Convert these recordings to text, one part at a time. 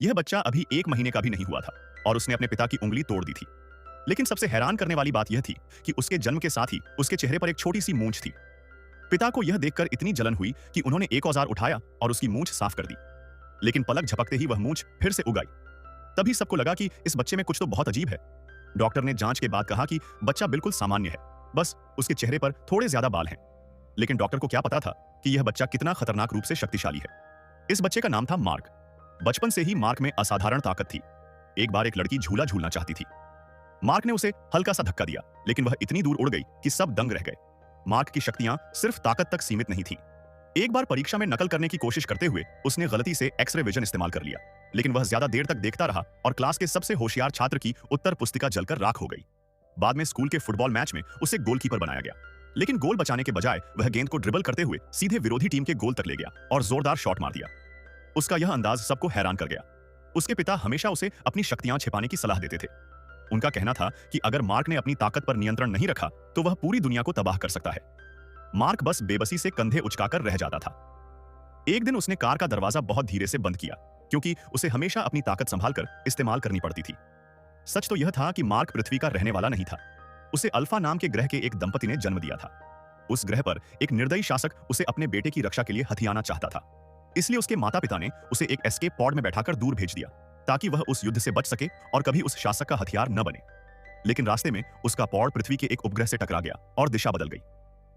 यह बच्चा अभी 1 महीने का भी नहीं हुआ था और उसने अपने पिता की उंगली तोड़ दी थी। लेकिन सबसे हैरान करने वाली बात यह थी कि उसके जन्म के साथ ही उसके चेहरे पर एक छोटी सी मूंछ थी। पिता को यह देखकर इतनी जलन हुई कि उन्होंने एक औजार उठाया और उसकी मूंछ साफ कर दी। लेकिन पलक झपकते ही वह मूंछ फिर से उग आई। तभी सबको लगा कि इस बच्चे में कुछ तो बहुत अजीब है। डॉक्टर ने जांच के बाद कहा कि बच्चा बिल्कुल सामान्य है, बस उसके चेहरे पर थोड़े ज्यादा बाल हैं। लेकिन डॉक्टर को क्या पता था कि यह बच्चा कितना खतरनाक रूप से शक्तिशाली है। इस बच्चे का नाम था मार्क। बचपन से ही मार्क में असाधारण ताकत थी। एक बार एक लड़की झूला झूलना चाहती थी। मार्क ने उसे हल्का सा धक्का दिया, लेकिन वह इतनी दूर उड़ गई कि सब दंग रह गए। मार्क की शक्तियां सिर्फ ताकत तक सीमित नहीं थी। एक बार परीक्षा में नकल करने की कोशिश करते हुए उसने गलती से एक्सरे विजन इस्तेमाल कर लिया, लेकिन वह ज्यादा देर तक देखता रहा और क्लास के सबसे होशियार छात्र की उत्तर पुस्तिका जलकर राख हो गई। बाद में स्कूल के फुटबॉल मैच में उसे गोलकीपर बनाया गया, लेकिन गोल बचाने के बजाय वह गेंद को ड्रिबल करते हुए सीधे विरोधी टीम के गोल तक ले गया और जोरदार शॉट मार दिया। उसका यह अंदाज सबको हैरान कर गया। उसके पिता हमेशा उसे अपनी शक्तियां छिपाने की सलाह देते थे। उनका कहना था कि अगर मार्क ने अपनी ताकत पर नियंत्रण नहीं रखा तो वह पूरी दुनिया को तबाह कर सकता है। मार्क बस बेबसी से कंधे उचकाकर रह जाता था। एक दिन उसने कार का दरवाजा बहुत धीरे से बंद किया, क्योंकि उसे हमेशा अपनी ताकत संभालकर इस्तेमाल करनी पड़ती थी। सच तो यह था कि मार्क पृथ्वी का रहने वाला नहीं था। उसे अल्फा नाम के ग्रह के एक दंपति ने जन्म दिया था। उस ग्रह पर एक निर्दयी शासक उसे अपने बेटे की रक्षा के लिए हथियाना चाहता था। इसलिए उसके माता पिता ने उसे एक एस्केप पॉड में बैठाकर दूर भेज दिया, ताकि वह उस युद्ध से बच सके और कभी उस शासक का हथियार न बने। लेकिन रास्ते में उसका पॉड पृथ्वी के एक उपग्रह से टकरा गया और दिशा बदल गई।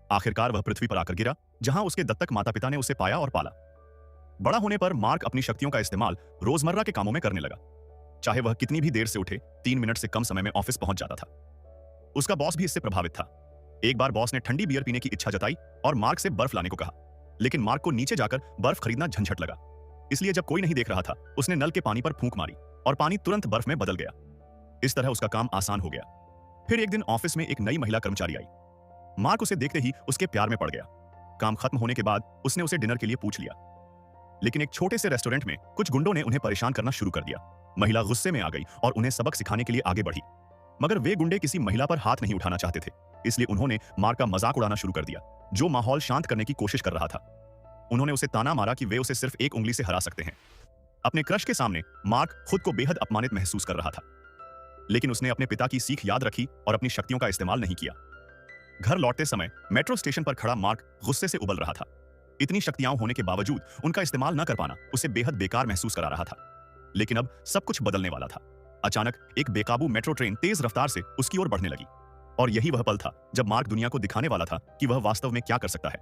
आखिरकार वह पृथ्वी पर आकर गिरा, जहां उसके दत्तक माता पिता ने उसे पाया और पाला। बड़ा होने पर मार्क अपनी शक्तियों का इस्तेमाल रोजमर्रा के कामों में करने लगा। चाहे वह कितनी भी देर से उठे, 3 मिनट से कम समय में ऑफिस पहुंच जाता था। उसका बॉस भी इससे प्रभावित था। एक बार बॉस ने ठंडी बियर पीने की इच्छा जताई और मार्क से बर्फ लाने को कहा, लेकिन मार्क को नीचे जाकर बर्फ खरीदना झंझट लगा। इसलिए जब कोई नहीं देख रहा था, उसने नल के पानी पर फूंक मारी और पानी तुरंत बर्फ में बदल गया। इस तरह उसका काम आसान हो गया। फिर एक दिन ऑफिस में एक नई महिला कर्मचारी आई। मार्क उसे देखते ही उसके प्यार में पड़ गया। काम खत्म होने के बाद उसने उसे डिनर के लिए पूछ लिया, लेकिन एक छोटे से रेस्टोरेंट में कुछ गुंडों ने उन्हें परेशान करना शुरू कर दिया। महिला गुस्से में आ गई और उन्हें सबक सिखाने के लिए आगे बढ़ी, मगर वे गुंडे किसी महिला पर हाथ नहीं उठाना चाहते थे। इसलिए उन्होंने मार्क का मजाक उड़ाना शुरू कर दिया, जो माहौल शांत करने की कोशिश कर रहा था। उन्होंने उसे ताना मारा कि वे उसे सिर्फ एक उंगली से हरा सकते हैं। अपने क्रश के सामने मार्क खुद को बेहद अपमानित महसूस कर रहा था, लेकिन उसने अपने पिता की सीख याद रखी और अपनी शक्तियों का इस्तेमाल नहीं किया। घर लौटते समय मेट्रो स्टेशन पर खड़ा मार्क गुस्से से उबल रहा था। इतनी शक्तियां होने के बावजूद उनका इस्तेमाल न कर पाना उसे बेहद बेकार महसूस करा रहा था। लेकिन अब सब कुछ बदलने वाला था। अचानक एक बेकाबू मेट्रो ट्रेन तेज रफ्तार से उसकी ओर बढ़ने लगी, और यही वह पल था जब मार्क दुनिया को दिखाने वाला था कि वह वास्तव में क्या कर सकता है।